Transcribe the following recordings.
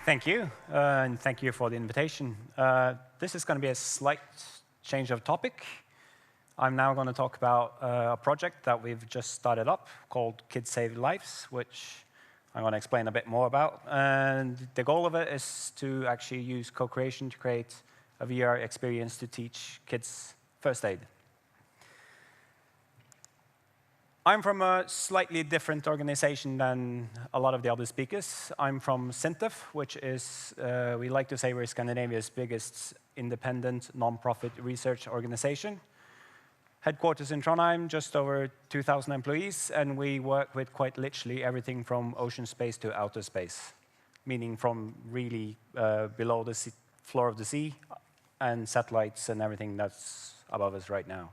Thank you, and thank you for the invitation. This is going to be a slight change of topic. I'm now going to talk about a project that we've just started up called Kids Save Lives, which I'm going to explain a bit more about. And the goal of it is to actually use co-creation to create a VR experience to teach kids first aid. I'm from a slightly different organization than a lot of the other speakers. I'm from SINTEF, which is, we like to say we're Scandinavia's biggest independent non-profit research organization. Headquarters in Trondheim, just over 2,000 employees, and we work with quite literally everything from ocean space to outer space, meaning from really below the floor of the sea and satellites and everything that's above us right now.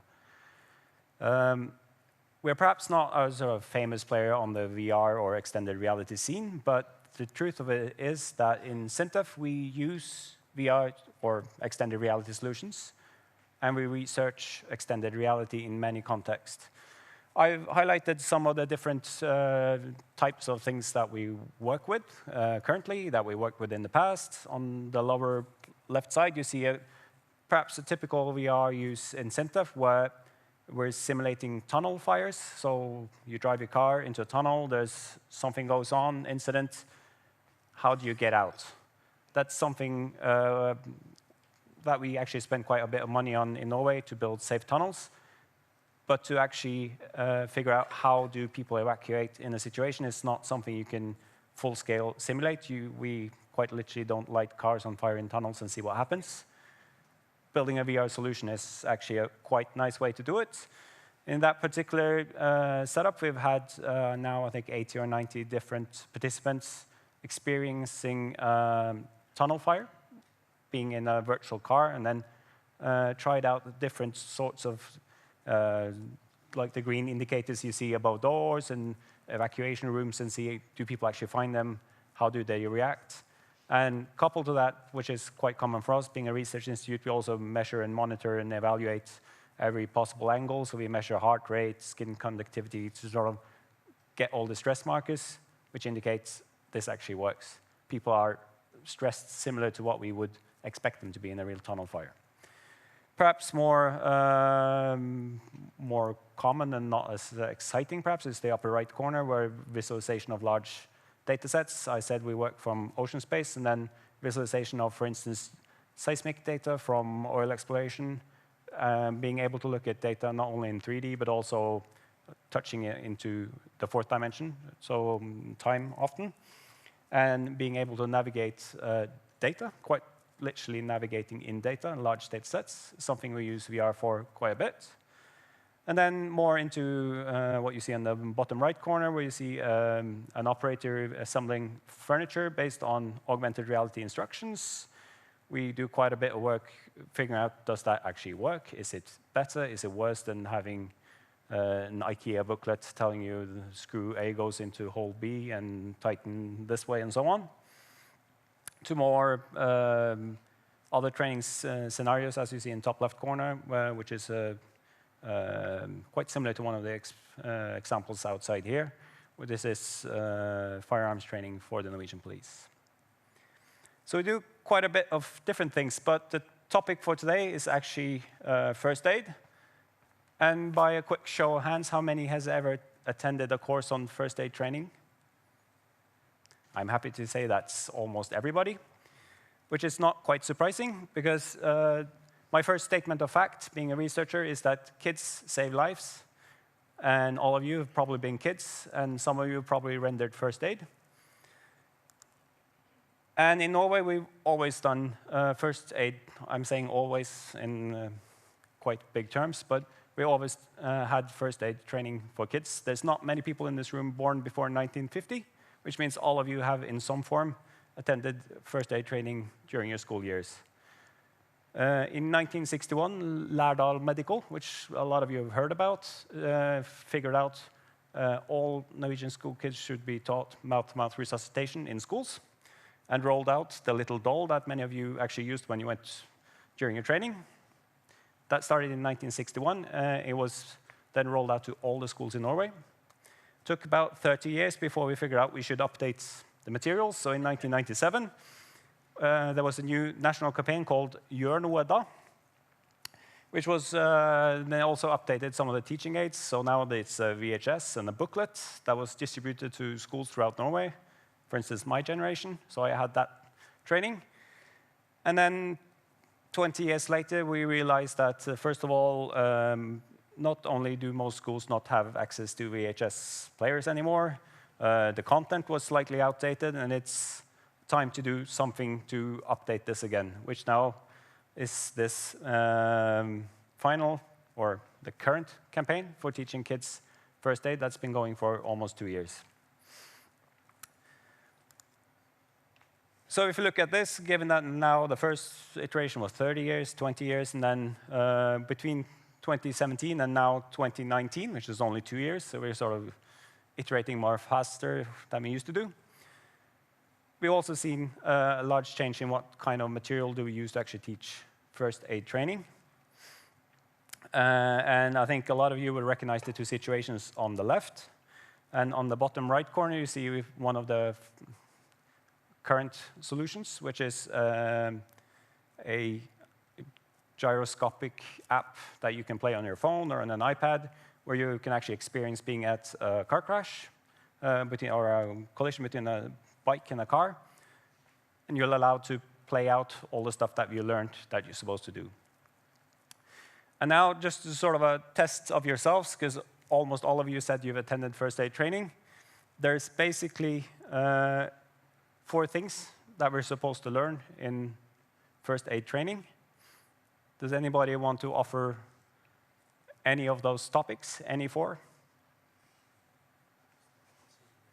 We're perhaps not a sort of famous player on the VR or extended reality scene, but the truth of it is that in SINTEF, we use VR or extended reality solutions, and we research extended reality in many contexts. I've highlighted some of the different types of things that we work with currently, that we worked with in the past. On the lower left side, you see perhaps a typical VR use in SINTEF, where we're simulating tunnel fires. So you drive your car into a tunnel, there's something goes on, incident. How do you get out? That's something that we actually spend quite a bit of money on in Norway to build safe tunnels. But to actually figure out how do people evacuate in a situation is not something you can full-scale simulate. We quite literally don't light cars on fire in tunnels and see what happens. Building a VR solution is actually a quite nice way to do it. In that particular setup, we've had now, I think, 80 or 90 different participants experiencing tunnel fire, being in a virtual car, and then tried out different sorts of, like the green indicators you see above doors and evacuation rooms, and see, do people actually find them? How do they react? And coupled to that, which is quite common for us, being a research institute, we also measure and monitor and evaluate every possible angle. So we measure heart rate, skin conductivity to sort of get all the stress markers, which indicates this actually works. People are stressed similar to what we would expect them to be in a real tunnel fire. Perhaps more common and not as exciting, perhaps, is the upper right corner, where visualization of large data sets. I said we work from ocean space, and then visualization of, for instance, seismic data from oil exploration, being able to look at data not only in 3D, but also touching it into the fourth dimension, so time often, and being able to navigate data, quite literally navigating in data and large data sets, something we use VR for quite a bit. And then more into what you see on the bottom right corner, where you see an operator assembling furniture based on augmented reality instructions. We do quite a bit of work figuring out, does that actually work? Is it better? Is it worse than having an IKEA booklet telling you the screw A goes into hole B and tighten this way and so on? To more other training scenarios, as you see in top left corner, which is quite similar to one of the examples outside here, where this is firearms training for the Norwegian police. So we do quite a bit of different things, but the topic for today is actually first aid. And by a quick show of hands, how many has ever attended a course on first aid training? I'm happy to say that's almost everybody, which is not quite surprising, because my first statement of fact, being a researcher, is that kids save lives. And all of you have probably been kids, and some of you have probably rendered first aid. And in Norway, we've always done first aid. I'm saying always in quite big terms, but we always had first aid training for kids. There's not many people in this room born before 1950, which means all of you have, in some form, attended first aid training during your school years. In 1961, Lærdal Medical, which a lot of you have heard about, figured out all Norwegian school kids should be taught mouth-to-mouth resuscitation in schools, and rolled out the little doll that many of you actually used when you went during your training. That started in 1961. It was then rolled out to all the schools in Norway. Took about 30 years before we figured out we should update the materials. So in 1997, there was a new national campaign called Gjør noe da, which was they also updated some of the teaching aids. So now it's a VHS and a booklet that was distributed to schools throughout Norway. For instance, my generation. So I had that training. And then 20 years later, we realized that, first of all, not only do most schools not have access to VHS players anymore, the content was slightly outdated, and it's time to do something to update this again, which now is this final, or the current campaign for teaching kids first aid that's been going for almost 2 years. So if you look at this, given that now the first iteration was 30 years, 20 years, and then between 2017 and now 2019, which is only 2 years, so we're sort of iterating more faster than we used to do. We've also seen a large change in what kind of material do we use to actually teach first aid training. And I think a lot of you will recognize the two situations on the left. And on the bottom right corner, you see one of the current solutions, which is a gyroscopic app that you can play on your phone or on an iPad, where you can actually experience being at a car crash or a collision between a bike and a car, and you're allowed to play out all the stuff that you learned that you're supposed to do. And now, just as sort of a test of yourselves, because almost all of you said you've attended first aid training, there's basically 4 things that we're supposed to learn in first aid training. Does anybody want to offer any of those topics? Any 4?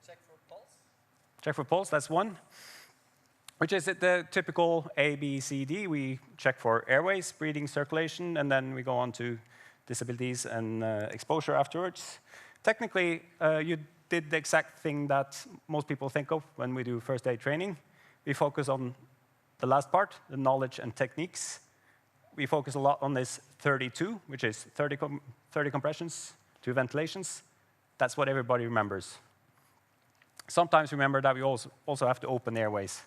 Check for pulse. Check for pulse, that's one. Which is the typical A, B, C, D. We check for airways, breathing, circulation, and then we go on to disabilities and exposure afterwards. Technically, you did the exact thing that most people think of when we do first aid training. We focus on the last part, the knowledge and techniques. We focus a lot on this 32, which is 30 compressions, 2 ventilations. That's what everybody remembers. Sometimes remember that we also have to open airways,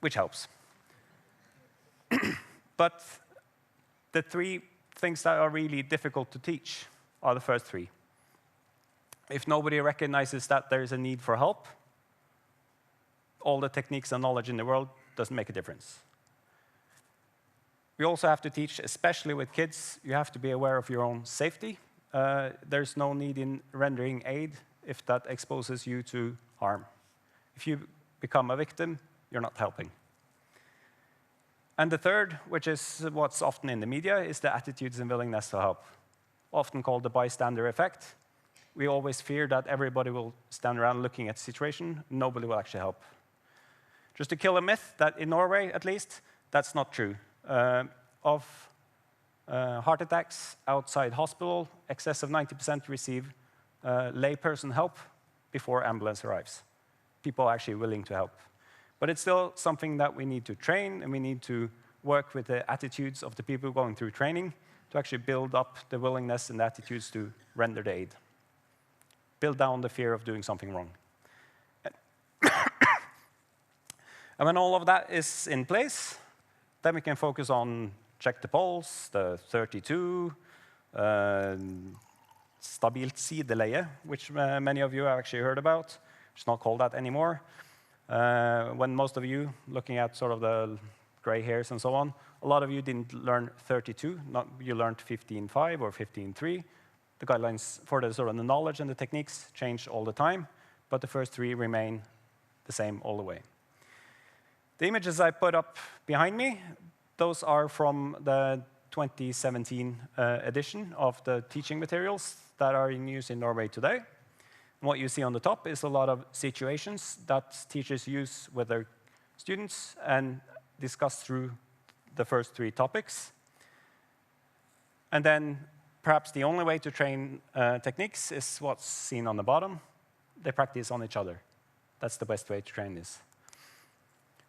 which helps. But the 3 things that are really difficult to teach are the first 3. If nobody recognizes that there is a need for help, all the techniques and knowledge in the world doesn't make a difference. We also have to teach, especially with kids, you have to be aware of your own safety. There's no need in rendering aid if that exposes you to harm. If you become a victim, you're not helping. And the third, which is what's often in the media, is the attitudes and willingness to help, often called the bystander effect. We always fear that everybody will stand around looking at the situation, nobody will actually help. Just to kill a myth that in Norway, at least, that's not true. Of heart attacks outside hospital, excess of 90% receive layperson help before ambulance arrives. People are actually willing to help. But it's still something that we need to train, and we need to work with the attitudes of the people going through training to actually build up the willingness and the attitudes to render the aid. Build down the fear of doing something wrong. And when all of that is in place, then we can focus on check the pulse, the 32, stabilt sideleie, which many of you have actually heard about. It's not called that anymore. When most of you, looking at sort of the gray hairs and so on, a lot of you didn't learn 32, you learned 15.5 or 15.3. The guidelines for the sort of the knowledge and the techniques change all the time, but the first 3 remain the same all the way. The images I put up behind me, those are from the 2017 edition of the teaching materials that are in use in Norway today. And what you see on the top is a lot of situations that teachers use with their students and discuss through the first 3 topics. And then perhaps the only way to train techniques is what's seen on the bottom. They practice on each other. That's the best way to train this.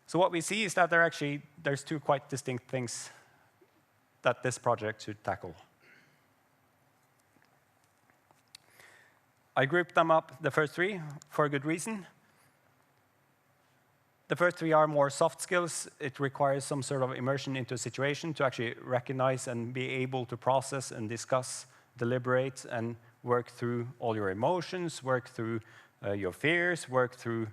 So what we see is that there's 2 quite distinct things that this project should tackle. I grouped them up, the first 3, for a good reason. The first three are more soft skills. It requires some sort of immersion into a situation to actually recognize and be able to process and discuss, deliberate, and work through all your emotions, work through your fears, work through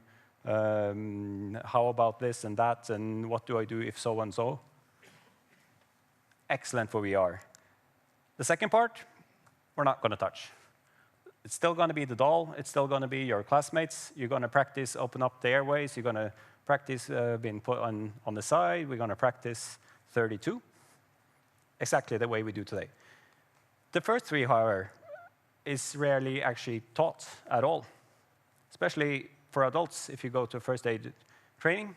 how about this and that, and what do I do if so and so. Excellent for VR. The second part, we're not going to touch. It's still going to be the doll. It's still going to be your classmates. You're going to practice open up the airways. You're going to practice being put on the side. We're going to practice 32, exactly the way we do today. The first three, however, is rarely actually taught at all, especially for adults. If you go to first aid training,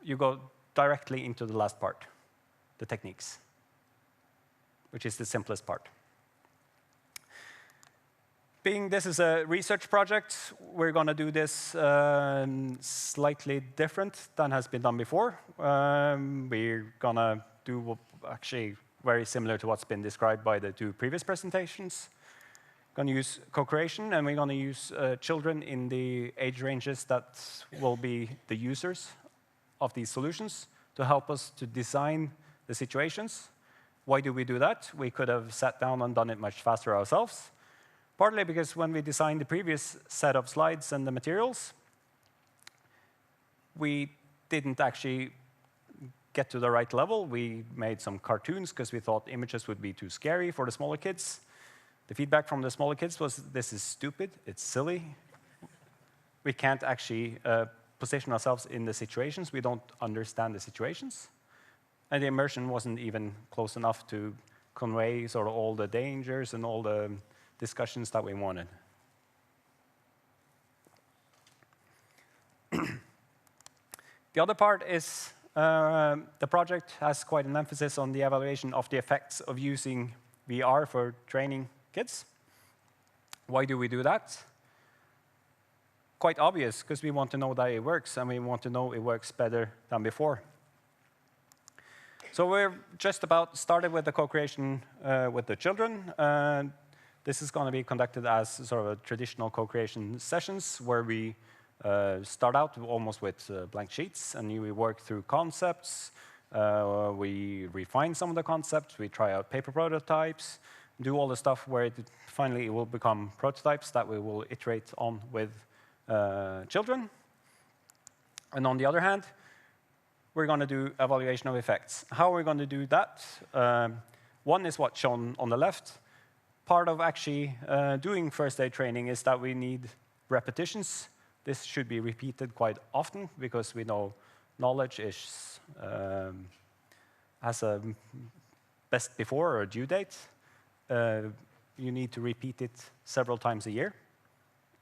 you go directly into the last part, the techniques, which is the simplest part. Being this is a research project, we're going to do this slightly different than has been done before. We're going to do actually very similar to what's been described by the two previous presentations. Going to use co-creation, and we're going to use children in the age ranges that will be the users of these solutions to help us to design the situations. Why do we do that? We could have sat down and done it much faster ourselves. Partly because when we designed the previous set of slides and the materials, we didn't actually get to the right level. We made some cartoons because we thought images would be too scary for the smaller kids. The feedback from the smaller kids was, this is stupid, it's silly. We can't actually position ourselves in the situations. We don't understand the situations. And the immersion wasn't even close enough to convey sort of all the dangers and all the discussions that we wanted. The other part is the project has quite an emphasis on the evaluation of the effects of using VR for training kids. Why do we do that? Quite obvious, because we want to know that it works, and we want to know it works better than before. So we're just about started with the co-creation with the children. This is going to be conducted as sort of a traditional co-creation sessions where we start out almost with blank sheets, and we work through concepts. We refine some of the concepts. We try out paper prototypes, do all the stuff where finally it will become prototypes that we will iterate on with children. And on the other hand, we're going to do evaluation of effects. How are we going to do that? One is what's shown on the left. Part of actually doing first aid training is that we need repetitions. This should be repeated quite often because we know knowledge is, has a best before or a due date. You need to repeat it several times a year.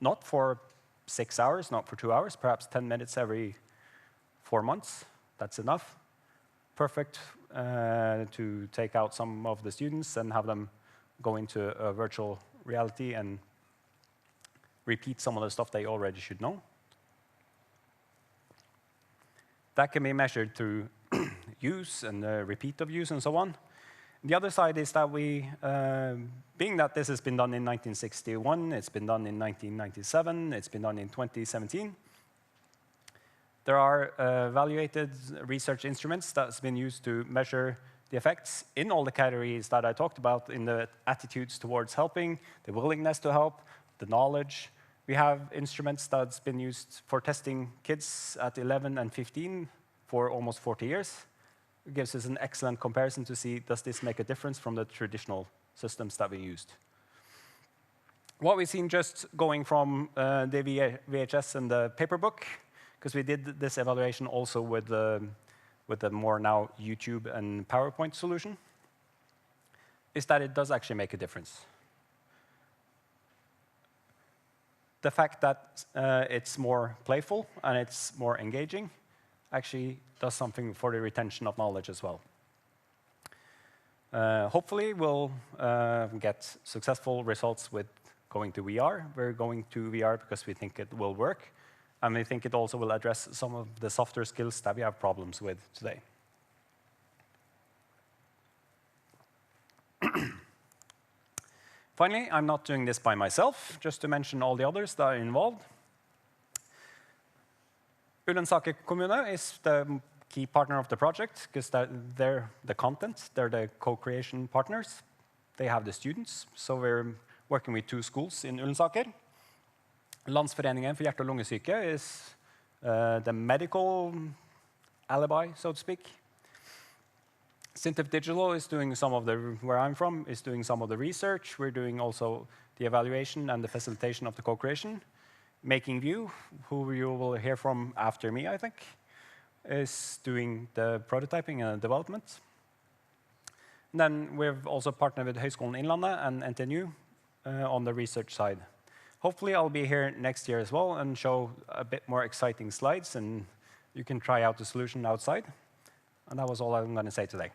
Not for 6 hours, not for 2 hours, perhaps 10 minutes every 4 months. That's enough. Perfect to take out some of the students and have them go into a virtual reality and repeat some of the stuff they already should know. That can be measured through use and repeat of use and so on. The other side is that we, being that this has been done in 1961, it's been done in 1997, it's been done in 2017, there are evaluated research instruments that's been used to measure the effects in all the categories that I talked about, in the attitudes towards helping, the willingness to help, the knowledge. We have instruments that's been used for testing kids at 11 and 15 for almost 40 years. It gives us an excellent comparison to see, does this make a difference from the traditional systems that we used? What we've seen just going from the VHS and the paper book, because we did this evaluation also with the more now YouTube and PowerPoint solution, is that it does actually make a difference. The fact that it's more playful and it's more engaging actually does something for the retention of knowledge as well. Hopefully, we'll get successful results with going to VR. We're going to VR because we think it will work, and we think it also will address some of the softer skills that we have problems with today. Finally, I'm not doing this by myself, just to mention all the others that are involved. Ullensaker kommune is the key partner of the project because they're the content, they're the co-creation partners. They have the students, so we're working with 2 schools in Ullensaker. Landsforeningen for hjerte- og lungesyke is the medical alibi, so to speak. SINTEF Digital is doing some of the, where I'm from, is doing some of the research. We're doing also the evaluation and the facilitation of the co-creation. Making View, who you will hear from after me, I think, is doing the prototyping and development. And then we've also partnered with Høgskolen Innlandet and NTNU on the research side. Hopefully, I'll be here next year as well and show a bit more exciting slides, and you can try out the solution outside. And that was all I'm going to say today.